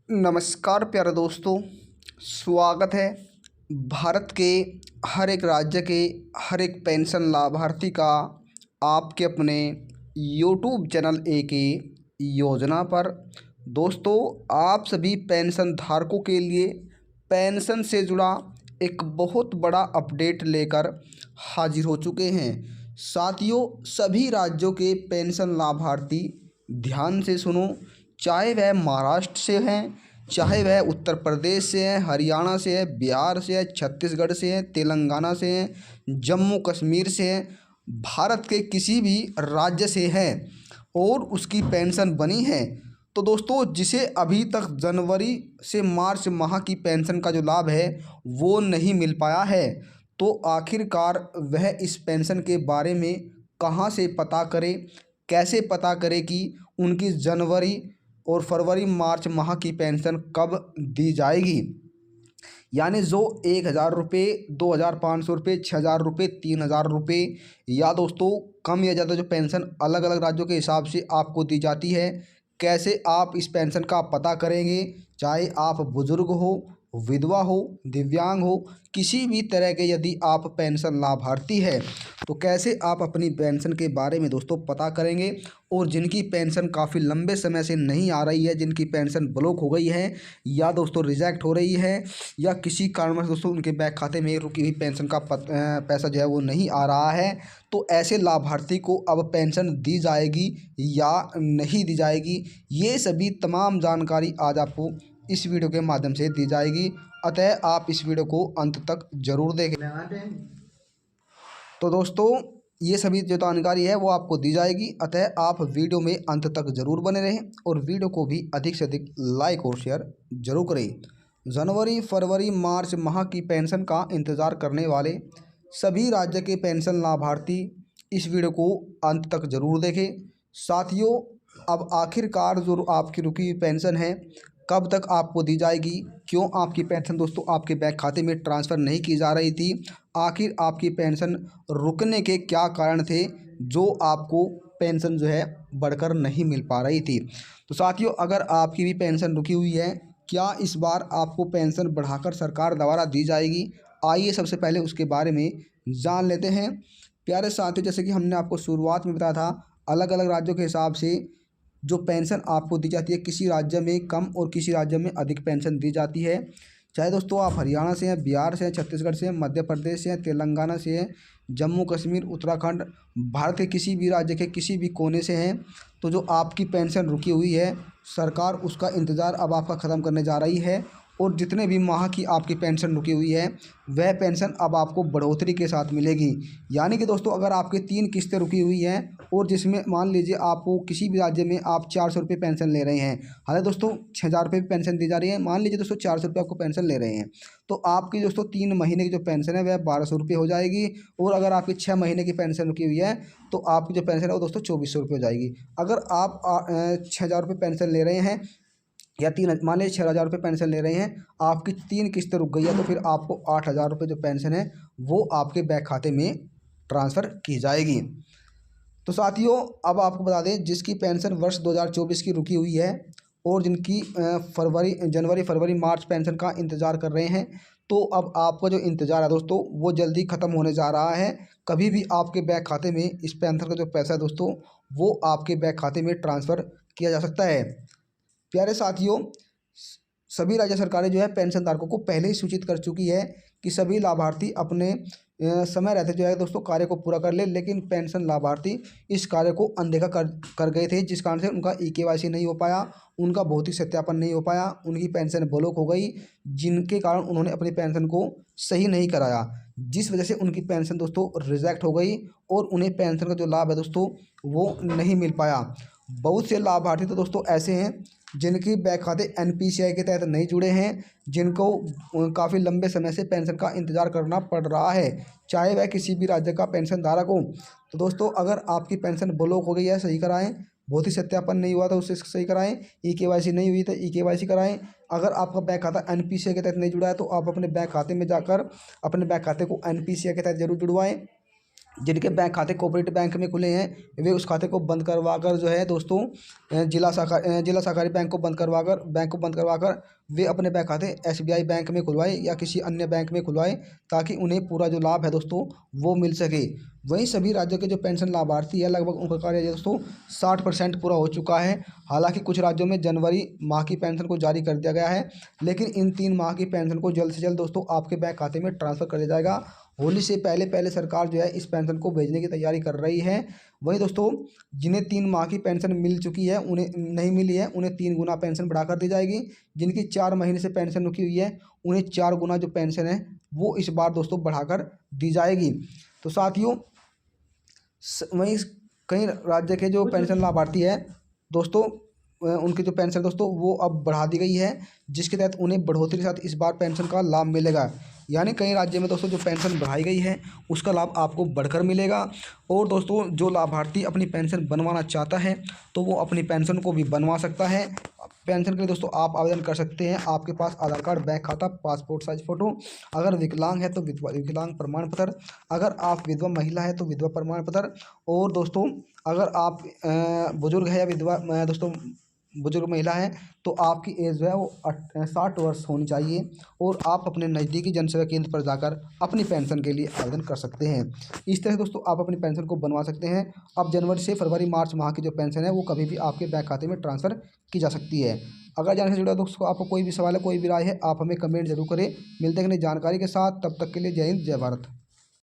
नमस्कार प्यारे दोस्तों। स्वागत है भारत के हर एक राज्य के हर एक पेंशन लाभार्थी का आपके अपने यूट्यूब चैनल एक योजना पर। दोस्तों, आप सभी पेंशन धारकों के लिए पेंशन से जुड़ा एक बहुत बड़ा अपडेट लेकर हाजिर हो चुके हैं। साथियों, सभी राज्यों के पेंशन लाभार्थी ध्यान से सुनो, चाहे वह महाराष्ट्र से हैं, चाहे वह उत्तर प्रदेश से हैं, हरियाणा से है, बिहार से है, छत्तीसगढ़ से है, तेलंगाना से हैं, जम्मू कश्मीर से हैं, भारत के किसी भी राज्य से हैं और उसकी पेंशन बनी है। तो दोस्तों, जिसे अभी तक जनवरी से मार्च माह की पेंशन का जो लाभ है वो नहीं मिल पाया है, तो आखिरकार वह इस पेंशन के बारे में कहाँ से पता करे, कैसे पता करे कि उनकी जनवरी और फरवरी मार्च माह की पेंशन कब दी जाएगी। यानी जो 1,000 रुपये, 2,500 रुपये, 6,000 रुपये, 3,000 रुपये या दोस्तों कम या ज़्यादा जो पेंशन अलग अलग राज्यों के हिसाब से आपको दी जाती है, कैसे आप इस पेंशन का पता करेंगे। चाहे आप बुज़ुर्ग हो, विधवा हो, दिव्यांग हो, किसी भी तरह के यदि आप पेंशन लाभार्थी है तो कैसे आप अपनी पेंशन के बारे में दोस्तों पता करेंगे। और जिनकी पेंशन काफ़ी लंबे समय से नहीं आ रही है, जिनकी पेंशन ब्लॉक हो गई है या दोस्तों रिजेक्ट हो रही है या किसी कारणवश दोस्तों उनके बैंक खाते में रुकी हुई पेंशन का पैसा जो है वो नहीं आ रहा है, तो ऐसे लाभार्थी को अब पेंशन दी जाएगी या नहीं दी जाएगी, ये सभी तमाम जानकारी आज आपको इस वीडियो के माध्यम से दी जाएगी। अतः आप इस वीडियो को अंत तक जरूर देखें। तो दोस्तों, ये सभी जो जानकारी है वो आपको दी जाएगी, अतः आप वीडियो में अंत तक ज़रूर बने रहें और वीडियो को भी अधिक से अधिक लाइक और शेयर जरूर करें। जनवरी, फरवरी, मार्च माह की पेंशन का इंतज़ार करने वाले सभी राज्य के पेंशन लाभार्थी इस वीडियो को अंत तक ज़रूर देखें। साथियों, अब आखिरकार जो आपकी रुकी हुई पेंशन है कब तक आपको दी जाएगी, क्यों आपकी पेंशन दोस्तों आपके बैंक खाते में ट्रांसफ़र नहीं की जा रही थी, आखिर आपकी पेंशन रुकने के क्या कारण थे जो आपको पेंशन जो है बढ़कर नहीं मिल पा रही थी। तो साथियों, अगर आपकी भी पेंशन रुकी हुई है, क्या इस बार आपको पेंशन बढ़ाकर सरकार द्वारा दी जाएगी, आइए सबसे पहले उसके बारे में जान लेते हैं। प्यारे साथियों, जैसे कि हमने आपको शुरुआत में बताया था, अलग अलग राज्यों के हिसाब से जो पेंशन आपको दी जाती है, किसी राज्य में कम और किसी राज्य में अधिक पेंशन दी जाती है। चाहे दोस्तों आप हरियाणा से हैं, बिहार से हैं, छत्तीसगढ़ से हैं, मध्य प्रदेश से हैं, तेलंगाना से हैं, जम्मू कश्मीर, उत्तराखंड, भारत के किसी भी राज्य के किसी भी कोने से हैं, तो जो आपकी पेंशन रुकी हुई है सरकार उसका इंतज़ार अब आपका ख़त्म करने जा रही है और जितने भी माह की आपकी पेंशन रुकी हुई है वह पेंशन अब आपको बढ़ोतरी के साथ मिलेगी। यानी कि दोस्तों, अगर आपकी 3 किस्तें रुकी हुई हैं और जिसमें मान लीजिए आपको किसी भी राज्य में आप 400 रुपये पेंशन ले रहे हैं, हालांकि दोस्तों 6,000 रुपये पेंशन दी जा रही है, मान लीजिए दोस्तों 400 रुपये आपको पेंशन ले रहे हैं, तो आपकी दोस्तों 3 महीने की जो पेंशन है वह 1,200 रुपये हो जाएगी। और अगर आपकी 6 महीने की पेंशन रुकी हुई है तो आपकी जो पेंशन है वो दोस्तों 2,400 रुपये हो जाएगी। अगर आप 6,000 रुपये पेंशन ले रहे हैं या मान लीजिए 6,000 रुपये पेंशन ले रहे हैं, आपकी 3 किस्तें रुक गई है, तो फिर आपको 8,000 रुपये जो पेंशन है वो आपके बैंक खाते में ट्रांसफ़र की जाएगी। तो साथियों, अब आपको बता दें, जिसकी पेंशन वर्ष 2024 की रुकी हुई है और जिनकी जनवरी, फरवरी, मार्च पेंशन का इंतज़ार कर रहे हैं, तो अब आपका जो इंतज़ार है दोस्तों वो जल्दी ख़त्म होने जा रहा है। कभी भी आपके बैंक खाते में इस पेंशन का जो पैसा है दोस्तों वो आपके बैंक खाते में ट्रांसफ़र किया जा सकता है। प्यारे साथियों, सभी राज्य सरकारें जो है पेंशन धारकों को पहले ही सूचित कर चुकी है कि सभी लाभार्थी अपने समय रहते जो है दोस्तों कार्य को पूरा कर ले, लेकिन पेंशन लाभार्थी इस कार्य को अनदेखा कर गए थे, जिस कारण से उनका EKYC नहीं हो पाया, उनका भौतिक सत्यापन नहीं हो पाया, उनकी पेंशन ब्लॉक हो गई, जिनके कारण उन्होंने अपनी पेंशन को सही नहीं कराया, जिस वजह से उनकी पेंशन दोस्तों रिजेक्ट हो गई और उन्हें पेंशन का जो लाभ है दोस्तों वो नहीं मिल पाया। बहुत से लाभार्थी तो दोस्तों ऐसे हैं जिनकी बैंक खाते NPCI के तहत नहीं जुड़े हैं, जिनको काफ़ी लंबे समय से पेंशन का इंतज़ार करना पड़ रहा है, चाहे वह किसी भी राज्य का पेंशन धारक हो। तो दोस्तों, अगर आपकी पेंशन ब्लॉक हो गई है, सही कराएं, भौतिक सत्यापन नहीं हुआ तो उसे सही कराएं, EKYC नहीं हुई तो EKYC कराएं। अगर आपका बैंक खाता NPCI के तहत नहीं जुड़ा है तो आप अपने बैंक खाते में जाकर अपने बैंक खाते को NPCI के तहत जरूर जुड़वाएँ। जिनके बैंक खाते कोऑपरेटिव बैंक में खुले हैं वे उस खाते को बंद करवा कर जो है दोस्तों जिला सहकारी बैंक को बंद करवा कर वे अपने बैंक खाते एसबीआई बैंक में खुलवाए या किसी अन्य बैंक में खुलवाए, ताकि उन्हें पूरा जो लाभ है दोस्तों वो मिल सके। वहीं सभी राज्यों के जो पेंशन लाभार्थी है लगभग उनका कार्य दोस्तों 60% पूरा हो चुका है। हालांकि कुछ राज्यों में जनवरी माह की पेंशन को जारी कर दिया गया है, लेकिन इन 3 माह की पेंशन को जल्द से जल्द दोस्तों आपके बैंक खाते में ट्रांसफ़र कर दिया जाएगा। होली से पहले पहले सरकार जो है इस पेंशन को भेजने की तैयारी कर रही है। वहीं दोस्तों जिन्हें 3 माह की पेंशन मिल चुकी है, उन्हें नहीं मिली है, उन्हें 3 गुना पेंशन बढ़ाकर दी जाएगी। जिनकी 4 महीने से पेंशन रुकी हुई है उन्हें 4 गुना जो पेंशन है वो इस बार दोस्तों बढ़ाकर दी जाएगी। तो साथियों वहीं कई राज्य के जो पेंशन लाभार्थी है दोस्तों उनकी जो पेंशन दोस्तों वो अब बढ़ा दी गई है, जिसके तहत उन्हें बढ़ोतरी के साथ इस बार पेंशन का लाभ मिलेगा। यानी कई राज्य में दोस्तों जो पेंशन बढ़ाई गई है उसका लाभ आपको बढ़कर मिलेगा। और दोस्तों जो लाभार्थी अपनी पेंशन बनवाना चाहता है तो वो अपनी पेंशन को भी बनवा सकता है। पेंशन के लिए दोस्तों आप आवेदन कर सकते हैं। आपके पास आधार कार्ड, बैंक खाता, पासपोर्ट साइज फ़ोटो, अगर विकलांग है तो विकलांग प्रमाण पत्र, अगर आप विधवा महिला है तो विधवा प्रमाण पत्र, और दोस्तों अगर आप बुजुर्ग है या विधवा दोस्तों बुजुर्ग महिला है तो आपकी एज जो है वो 60 वर्ष होनी चाहिए, और आप अपने नज़दीकी जनसेवा केंद्र पर जाकर अपनी पेंशन के लिए आवेदन कर सकते हैं। इस तरह दोस्तों आप अपनी पेंशन को बनवा सकते हैं। अब जनवरी से फरवरी मार्च माह की जो पेंशन है वो कभी भी आपके बैंक खाते में ट्रांसफ़र की जा सकती है। अगर जानने से जुड़ा दोस्तों आपको कोई भी सवाल है, कोई भी राय है, आप हमें कमेंट जरूर करें। मिलते हैं नई जानकारी के साथ, तब तक के लिए जय हिंद, जय भारत।